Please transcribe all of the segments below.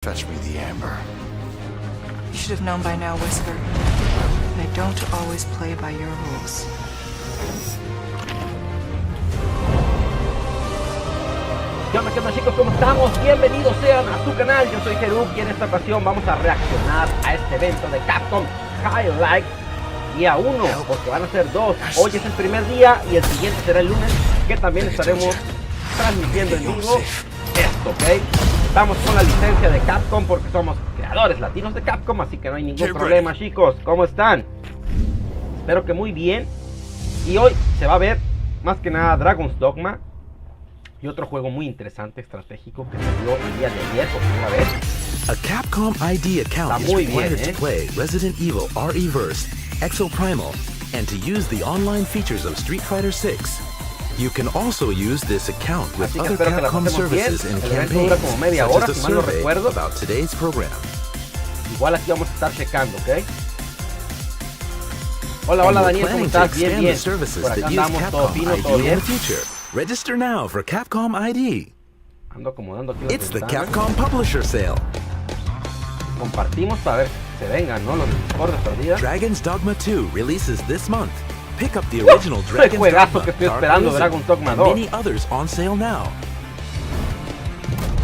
Fetch me the amber. You should have known by now, Whisker. I don't always play by your rules. ¿Qué onda chicos? ¿Cómo estamos? Bienvenidos sean a su canal, yo soy Jeruk y en esta ocasión vamos a reaccionar a este evento de Capcom Highlight día 1, porque van a ser 2. Hoy es el primer día y el siguiente será el lunes, que también estaremos transmitiendo en vivo esto, ¿ok? Estamos con la licencia de Capcom porque somos creadores latinos de Capcom, así que no hay ningún problema, chicos. ¿Cómo están? Espero que muy bien. Y hoy se va a ver más que nada Dragon's Dogma y otro juego muy interesante, estratégico, que salió el día de ayer por primera vez. A Capcom ID account is required to play Resident Evil RE-Verse, Exoprimal, and to use the online features of Street Fighter 6. You can also use this account with other Capcom services and campaigns, such as a survey about today's program. Igual aquí vamos a estar checando, ¿ok? Hola Daniel, ¿cómo estás? Bien. Por acá andamos, todo fino, todo bien. Register now for Capcom ID. Ando acomodando aquí las It's the ventanas. Capcom Publisher Sale. Compartimos para ver que se vengan, ¿no? Los Discord de perdida. Dragon's Dogma 2 releases this month. Pick up the original Dragon's juegazo Dogma, que estoy esperando, Dragon's Dogma 2. and many others on sale now.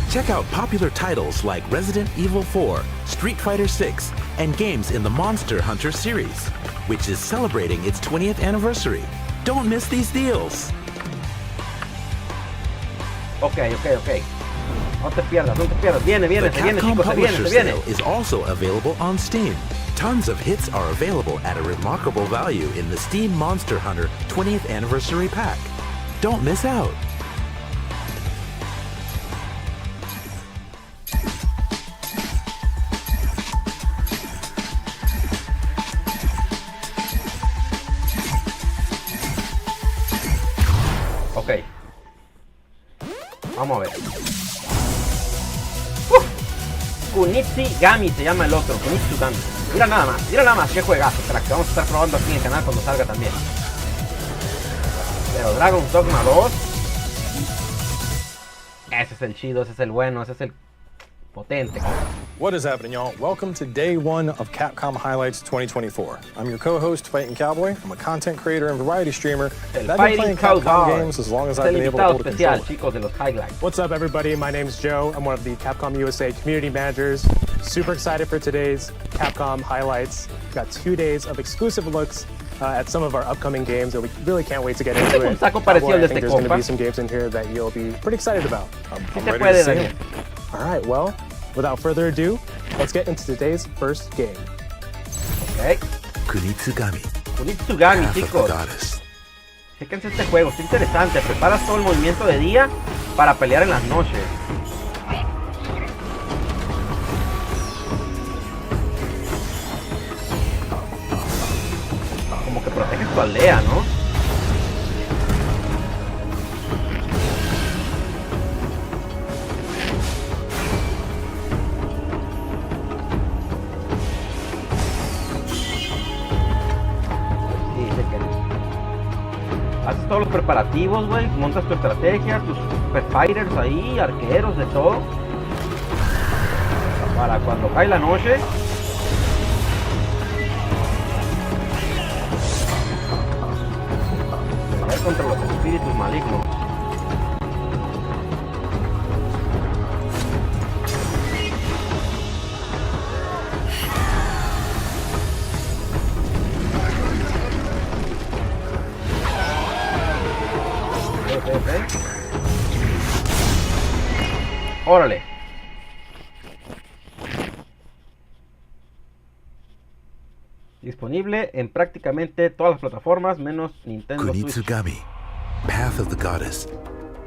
Check out popular titles like Resident Evil 4, Street Fighter 6, and games in the Monster Hunter series, which is celebrating its 20th anniversary. Don't miss these deals. Ok. No te pierdas. Viene, The se viene, Capcom chicos, se Publisher viene. Sale is also available on Steam. Tons of hits are available at a remarkable value in the Steam Monster Hunter 20th Anniversary Pack. Don't miss out. Ok. Vamos a ver. Kunitsu-gami se llama el otro. Kunitsu-gami. Mira nada más. Qué juegazo, crack. Vamos a estar probando aquí en el canal cuando salga también. Pero Dragon's Dogma 2. Ese es el chido, ese es el bueno, ese es el potente. What is happening, y'all? Welcome to day 1 of Capcom Highlights 2024. I'm your co-host, Fighting Cowboy. I'm a content creator and variety streamer. El And I've been Fighting playing Capcom Cowboy. games as long as Es I've el been able to invitado hold a especial, controller. chicos, de los highlights. What's up, everybody? My name's Joe. I'm one of the Capcom USA community managers. Super excited for today's Capcom highlights. Got 2 days of exclusive looks at some of our upcoming games that we really can't wait to get into Un it. saco parecido al de I think este there's going to compa. be some games in here that you'll be pretty excited about. Sí I'm se ready puede, to see Daniel. 'em. All right, well, without further ado, let's get into today's first game. Ok. Kunitsu-gami, Kunitsu-gami, Path of the chicos. Goddess. Chéquense este juego, está interesante. Preparas todo el movimiento de día para pelear en las noches. Como que proteges tu aldea, ¿no? Sí, dice que haces todos los preparativos, güey. Montas tu estrategia, tus super fighters ahí, arqueros, de todo. Para cuando cae la noche. Pelear contra los espíritus malignos. Ok. Órale. Disponible en prácticamente todas las plataformas menos Nintendo Switch. Kunitsu-gami, Path of the Goddess,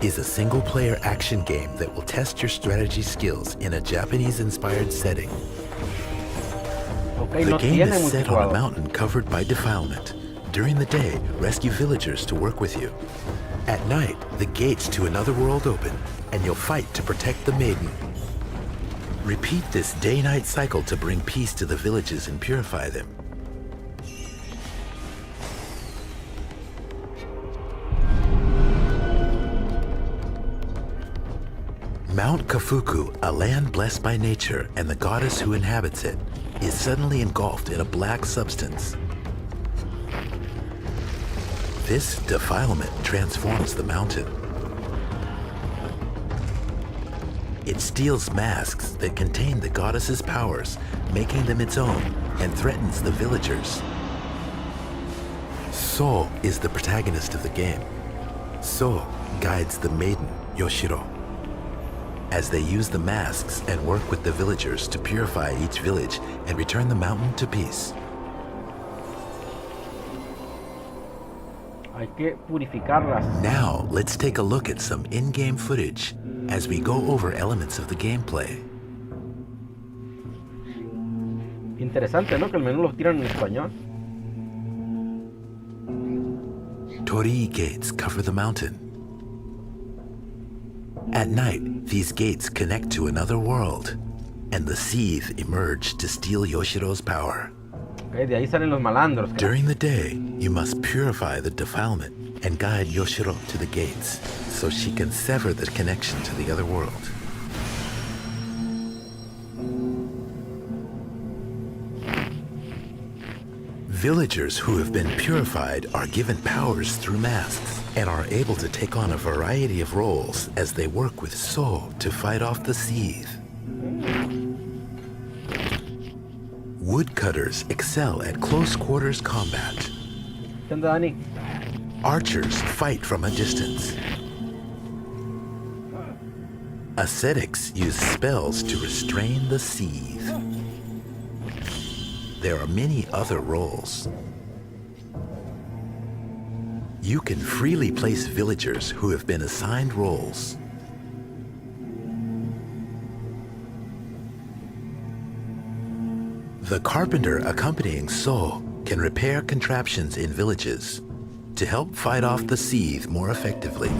is a single-player action game that will test your strategy skills in a Japanese-inspired setting. Okay, The no game tiene is set on a multijugador. mountain covered by defilement. During the day, rescue villagers to work with you. At night, the gates to another world open, and you'll fight to protect the maiden. Repeat this day-night cycle to bring peace to the villages and purify them. Mount Kafuku, a land blessed by nature and the goddess who inhabits it, is suddenly engulfed in a black substance. This defilement transforms the mountain. It steals masks that contain the goddess's powers, making them its own, and threatens the villagers. So is the protagonist of the game. So guides the maiden, Yoshiro, as they use the masks and work with the villagers to purify each village and return the mountain to peace. Hay que purificarlas. Now, let's take a look at some in-game footage as we go over elements of the gameplay. Interesante, ¿no? Que el menú lo tiran en español. Torii gates cover the mountain. At night, these gates connect to another world, and the Seethe emerge to steal Yoshiro's power. Okay, de ahí salen los malandros. During the day, you must purify the defilement and guide Yoshiro to the gates so she can sever the connection to the other world. Villagers who have been purified are given powers through masks and are able to take on a variety of roles as they work with So to fight off the Seethe. Woodcutters excel at close quarters combat. ¿Qué onda, Dani? Archers fight from a distance. Ascetics use spells to restrain the Seethe. There are many other roles. You can freely place villagers who have been assigned roles. The carpenter accompanying So can repair contraptions in villages to help fight off the Seethe more effectively.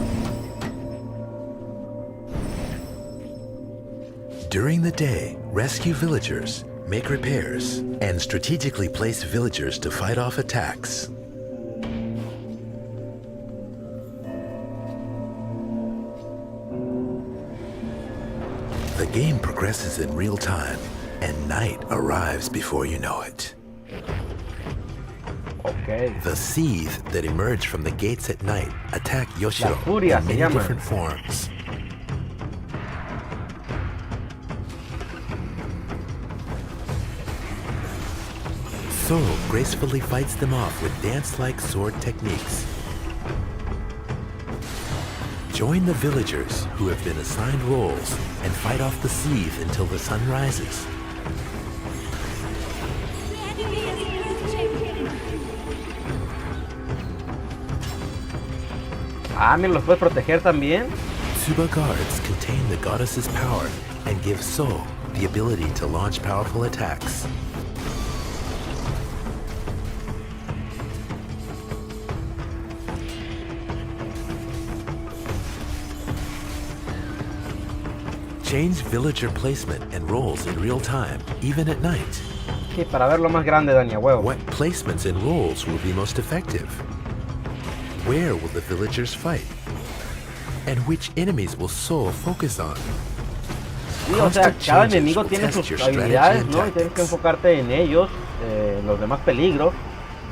During the day, rescue villagers, make repairs, and strategically place villagers to fight off attacks. The game progresses in real time, and night arrives before you know it. Okay. The Seethe that emerge from the gates at night attack Yoshiro Furia in se many llama. different forms. So gracefully fights them off with dance-like sword techniques. Join the villagers who have been assigned roles and fight off the Seethe until the sun rises. Ah, mira, los puedes proteger también. Tsuba guards contain the goddess's power and give So the ability to launch powerful attacks. Change villager placement and roles in real time, even at night. Sí, para verlo más grande, Dani, a huevo. What placements and roles will be most effective? Where will the villagers fight? And which enemies will So focus on? Sí, o sea, Constant cada changes enemigo will tiene test sus your strategy habilidades, and ¿no? Y tienes que tactics. enfocarte en ellos, en los demás peligros,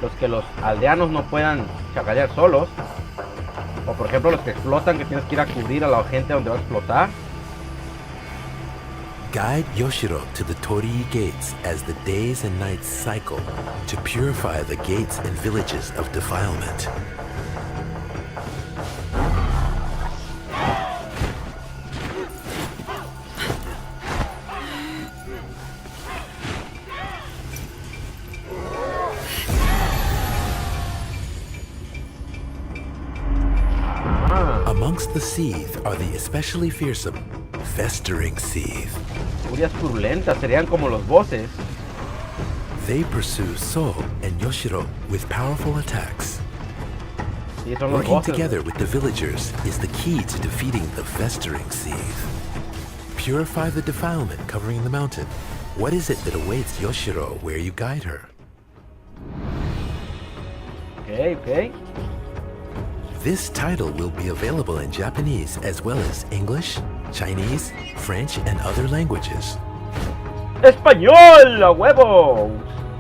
los que los aldeanos no puedan chacalear solos. O por ejemplo los que explotan, que tienes que ir a cubrir a la gente donde va a explotar. Guide Yoshiro to the Torii gates as the days and nights cycle to purify the gates and villages of defilement. Amongst the Seethe are the especially fearsome festering Seethe. Furias turbulentas serían como los bosses. They pursue So and Yoshiro with powerful attacks. Sí, son los Working bosses. together with the villagers is the key to defeating the festering Seethe. Purify the defilement covering the mountain. What is it that awaits Yoshiro where you guide her? Ok, ok. This title will be available in Japanese as well as English, Chinese, French, and other languages. ¡Español! ¡A huevo!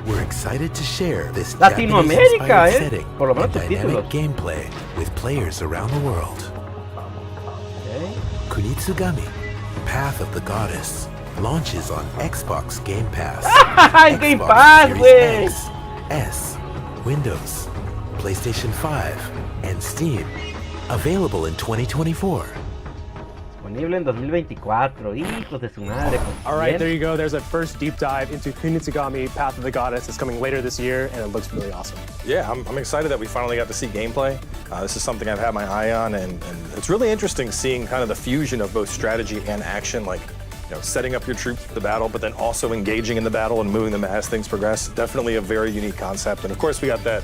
We're excited to share this Latinoamérica, Japanese-inspired setting Por lo menos and dynamic subtítulos. gameplay with players around the world. Okay. Kunitsugami, Path of the Goddess, launches on Xbox Game Pass. ¡El Game Pass, Series güey! X, S, Windows, PlayStation 5, and Steam. Available in 2024. Disponible en 2024. Hijos de su madre. Pues, All right, bien. there you go. There's a first deep dive into Kunitsugami, Path of the Goddess. It's coming later this year, and it looks really awesome. Yeah, I'm excited that we finally got to see gameplay. This is something I've had my eye on, and it's really interesting seeing kind of the fusion of both strategy and action, like setting up your troops for the battle, but then also engaging in the battle and moving them as things progress. Definitely a very unique concept, and of course we got that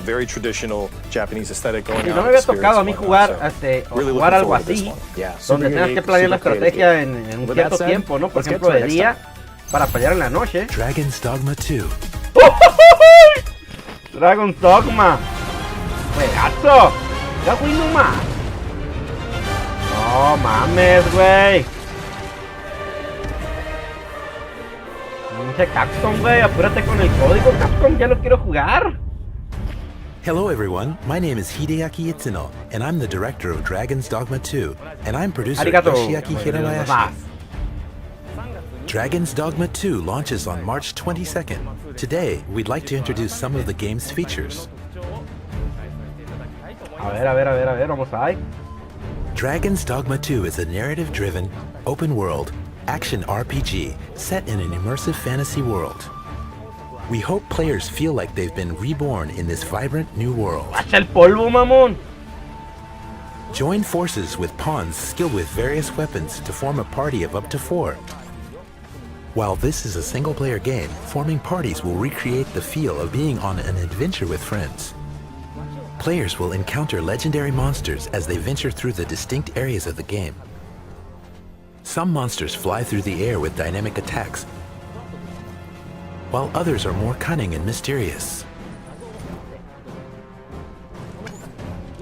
very traditional Japanese aesthetic going Sí, on. no me había tocado a mí jugar, jugar algo así, Yeah, donde tengas que planear la estrategia en un With cierto that said, tiempo, ¿no? Por let's get ejemplo, to it de next día, time. para pelear en la noche. Dragon's Dogma 2. Dragon's Dogma. ¡Juegazo! ¡Ya fui nomás! No mames, güey. Pinche Capcom, güey. Apúrate con el código, Capcom. Ya lo quiero jugar. Hello everyone, my name is Hideaki Itsuno, and I'm the director of Dragon's Dogma 2, and I'm producer Arigato. Yoshiaki Hirabayashi. Más. Dragon's Dogma 2 launches on March 22nd. Today, we'd like to introduce some of the game's features. A ver, vamos a ver. Dragon's Dogma 2 is a narrative-driven, open-world, action RPG set in an immersive fantasy world. We hope players feel like they've been reborn in this vibrant new world. ¡Hacha el polvo, mamón! Join forces with pawns skilled with various weapons to form a party of up to 4. While this is a single-player game, forming parties will recreate the feel of being on an adventure with friends. Players will encounter legendary monsters as they venture through the distinct areas of the game. Some monsters fly through the air with dynamic attacks, while others are more cunning and mysterious.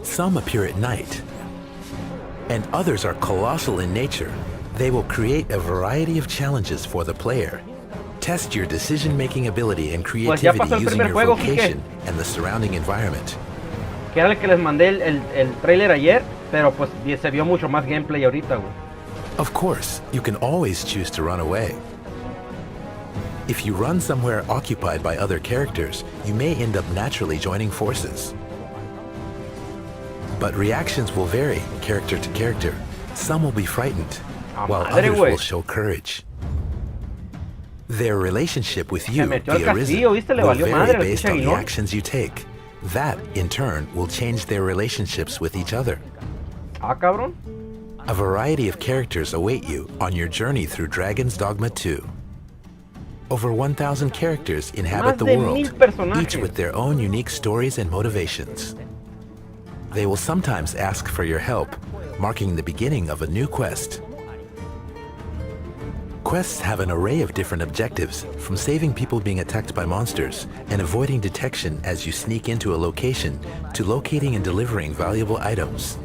Some appear at night, and others are colossal in nature. They will create a variety of challenges for the player. Test your decision-making ability and Pues ya creativity pasó el using primer your juego, vocation and the surrounding environment. Que era el que les mandé el trailer ayer, pero pues se vio mucho más gameplay ahorita, güey. Of course, you can always choose to run away. If you run somewhere occupied by other characters, you may end up naturally joining forces. But reactions will vary character to character. Some will be frightened, while madre, others güey. will show courage. Their relationship with Se you, metió al the castillo, Arisen, ¿viste? Le will valió vary madre al based pinche on the aguilón. actions you take. That, in turn, will change their relationships with each other. Ah, cabrón. A variety of characters await you on your journey through Dragon's Dogma 2. Over 1,000 characters inhabit Más the de world, 1000 personajes. each with their own unique stories and motivations. They will sometimes ask for your help, marking the beginning of a new quest. Quests have an array of different objectives, from saving people being attacked by monsters and avoiding detection as you sneak into a location, to locating and delivering valuable items.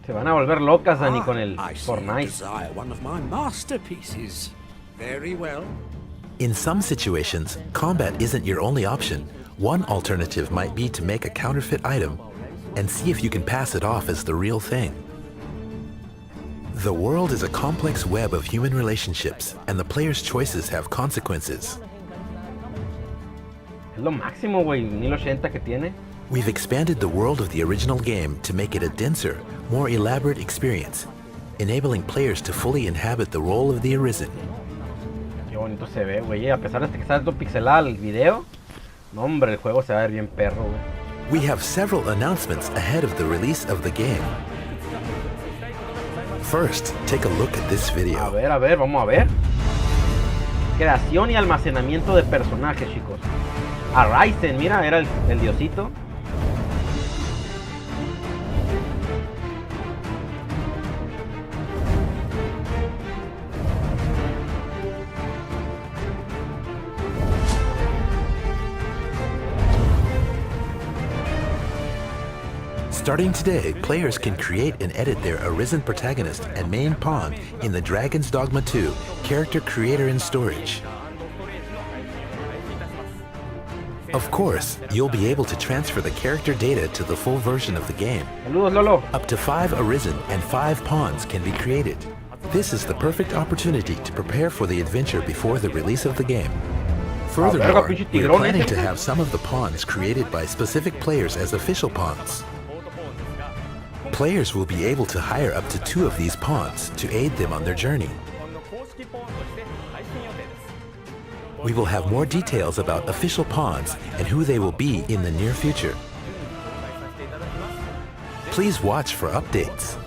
Se van a volver locas, Dani, con el I see you Fortnite. desire one of my masterpieces. Very well. In some situations, combat isn't your only option. One alternative might be to make a counterfeit item and see if you can pass it off as the real thing. The world is a complex web of human relationships, and the player's choices have consequences. Es lo máximo, güey. 1080 que tiene. We've expanded the world of the original game to make it a denser, more elaborate experience, enabling players to fully inhabit the role of the Arisen. Qué bonito se ve, güey. A pesar de que está todo pixelado el video, no, hombre, el juego se va a ver bien perro, güey. We have several announcements ahead of the release of the game. First, take a look at this video. A ver, vamos a ver. Creación y almacenamiento de personajes, chicos. Arisen, mira, era el diosito. Starting today, players can create and edit their arisen protagonist and main pawn in the Dragon's Dogma 2 Character Creator and Storage. Of course, you'll be able to transfer the character data to the full version of the game. Saludos, Lolo. Up to 5 arisen and 5 pawns can be created. This is the perfect opportunity to prepare for the adventure before the release of the game. Furthermore, we're planning to have some of the pawns created by specific players as official pawns. Players will be able to hire up to 2 of these pawns to aid them on their journey. We will have more details about official pawns and who they will be in the near future. Please watch for updates.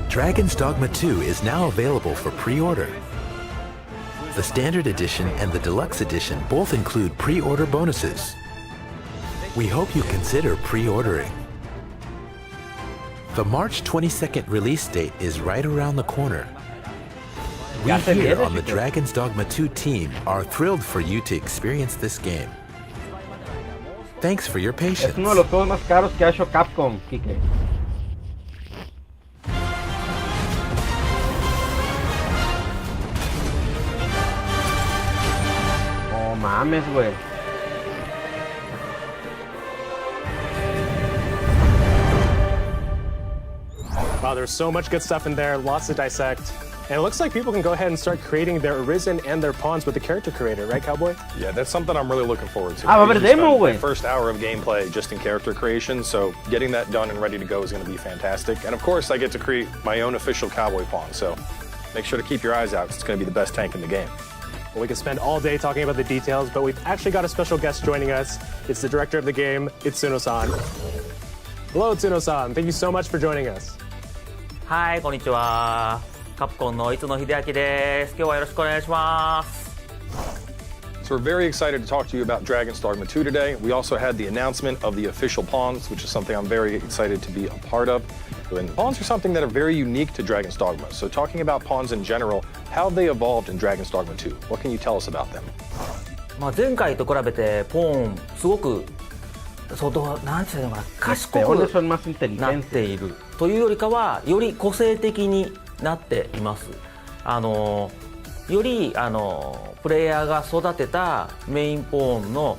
Dragon's Dogma 2 is now available for pre-order. The Standard Edition and the Deluxe Edition both include pre-order bonuses. We hope you consider pre-ordering. The March 22nd release date is right around the corner. We here on the Dragon's Dogma 2 team are thrilled for you to experience this game. Thanks for your patience. Es uno de los juegos más caros que ha hecho Capcom, Kike. Oh mames, güey. Wow, there's so much good stuff in there, lots to dissect. And it looks like people can go ahead and start creating their arisen and their pawns with the character creator, right, Cowboy? Yeah, that's something I'm really looking forward to. Ah, va a haber demo, güey. The first hour of gameplay just in character creation, so getting that done and ready to go is going to be fantastic. And of course, I get to create my own official cowboy pawn, so make sure to keep your eyes out, 'cause it's going to be the best tank in the game. Well, we could spend all day talking about the details, but we've actually got a special guest joining us. It's the director of the game, Itsuno-san. Hello, Itsuno-san. Thank you so much for joining us. はい、こんにちは。カプコンのitsuno秀明です。今日はよろしくお願いします。 So we're very excited to talk to you about Dragon's Dogma 2 today. We also had the announcement of the official pawns, which is something I'm very excited to be a part of. And pawns are something that are very unique to Dragon's Dogma. So talking about pawns in general, how have they evolved in Dragon's Dogma 2? What can you tell us about them? まあ前回と比べてポーンすごくなんていうのかな、賢くなっているというよりかはより個性的になっています。よりプレイヤーが育てたメインポーンの、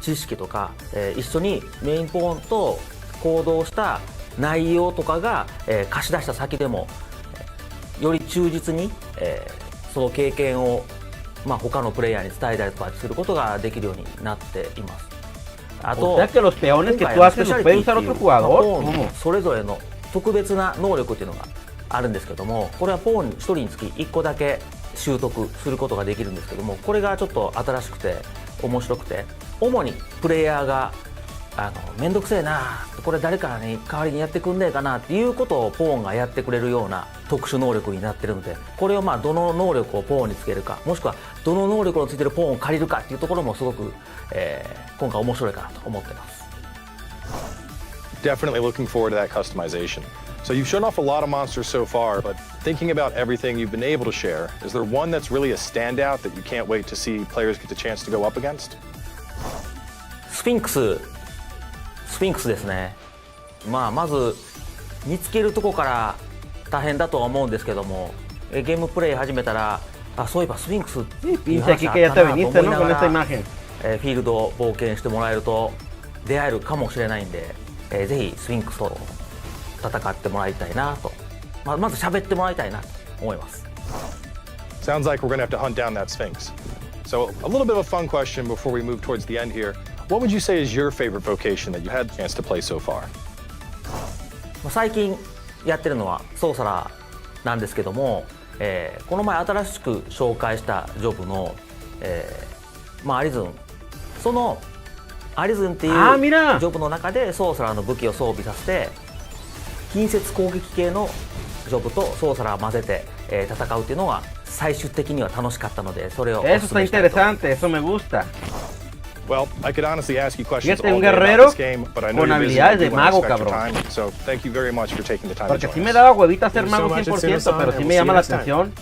知識とか、一緒にメインポーンと行動した内容とかが、貸し出した先でもより忠実に、その経験を、他のプレイヤーに伝えたりとかすることができるようになっています。あと、それぞれの特別な能力っていうのがあるんですけども、これはポーン1人につき1個だけ習得することができるんですけども、これがちょっと新しくて面白くて、主にプレイヤーがめんどくせえな、これ誰かに代わりにやってくんねえかなっていうことをポーンがやってくれるような特殊能力になってるので、これをどの能力をポーンにつけるか、もしくはどの能力のついてるポーンを借りるかっていうところもすごく、今回面白いかなと思ってます。Definitely looking forward to that customization. So you've shown off a lot of monsters so far, but thinking about everything you've been able to share, is there one that's really a standout that you can't wait to see players get the chance to go up against? スフィンクスですね。まず見つけるとこから大変だとは思うんですけども、ゲームプレイ始めたら、そういえばスフィンクスっていう話あったなと思いながら、フィールドを冒険してもらえると出会えるかもしれないんで、ぜひスフィンクスと戦ってもらいたいなと、まず喋ってもらいたいなと思います。 Sounds like we're going to have to hunt down that Sphinx. So a little bit of a fun question before we move towards the end here. What would you say is your favorite vocation that you had the chance to play so far? 最近やってるのはソーサラーなんですけども、この前新しく紹介したジョブの、アリズン、そのアリズンっていうジョブの中でソーサラーの武器を装備させて、近接攻撃系のジョブとソーサラーを混ぜて、戦うっていうのが最終的には楽しかったので、それをおすすめしたいと思います。Well, I could honestly ask you questions all day about this game, but I know you're busy and you want to respect your time, so thank you very much for taking the time to join us. Porque sí me daba huevita ser mago 100%, pero sí me llama la atención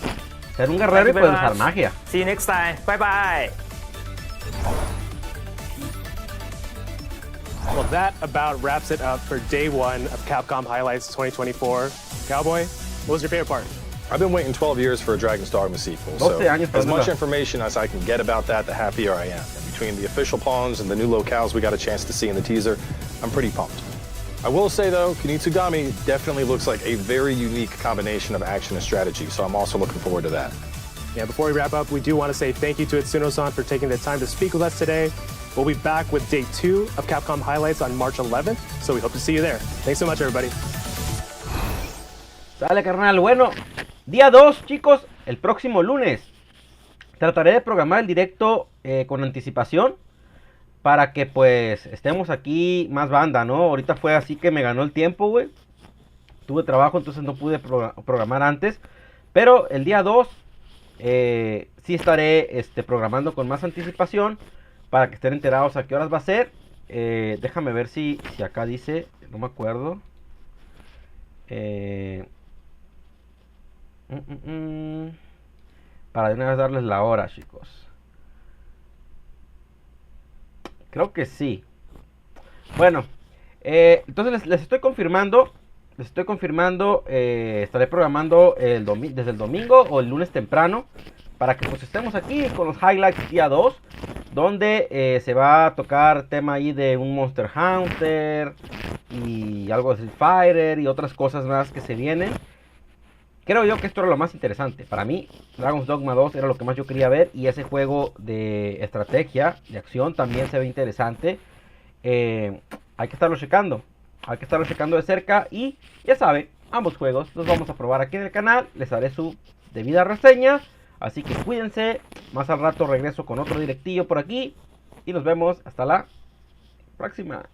ser un guerrero y poder usar magia. See you next time. Bye bye. Well, that about wraps it up for day one of Capcom Highlights 2024. Cowboy, what was your favorite part? I've been waiting 12 years for a Dragon's Dogma sequel, so as much information as I can get about that, the happier I am. And between the official pawns and the new locales we got a chance to see in the teaser, I'm pretty pumped. I will say though, Kunitsugami definitely looks like a very unique combination of action and strategy, so I'm also looking forward to that. Yeah, before we wrap up, we do want to say thank you to Itsuno-san for taking the time to speak with us today. We'll be back with day 2 of Capcom Highlights on March 11th, so we hope to see you there. Thanks so much, everybody. Sale, carnal. Bueno, día 2, chicos, el próximo lunes. Trataré de programar el directo con anticipación para que, pues, estemos aquí más banda, ¿no? Ahorita fue así que me ganó el tiempo, güey. Tuve trabajo, entonces no pude programar antes. Pero el día 2 sí estaré programando con más anticipación para que estén enterados a qué horas va a ser. Déjame ver si acá dice, no me acuerdo. Para de una vez darles la hora, chicos. Creo que sí. Bueno, entonces les estoy confirmando. Estaré programando desde el domingo o el lunes temprano, para que pues estemos aquí con los highlights día 2, donde se va a tocar tema ahí de un Monster Hunter y algo de Street Fighter y otras cosas más que se vienen. Creo yo que esto era lo más interesante. Para mí, Dragon's Dogma 2 era lo que más yo quería ver. Y ese juego de estrategia, de acción, también se ve interesante. Hay que estarlo checando. Hay que estarlo checando de cerca. Y ya saben, ambos juegos los vamos a probar aquí en el canal. Les haré su debida reseña. Así que cuídense. Más al rato regreso con otro directillo por aquí. Y nos vemos hasta la próxima.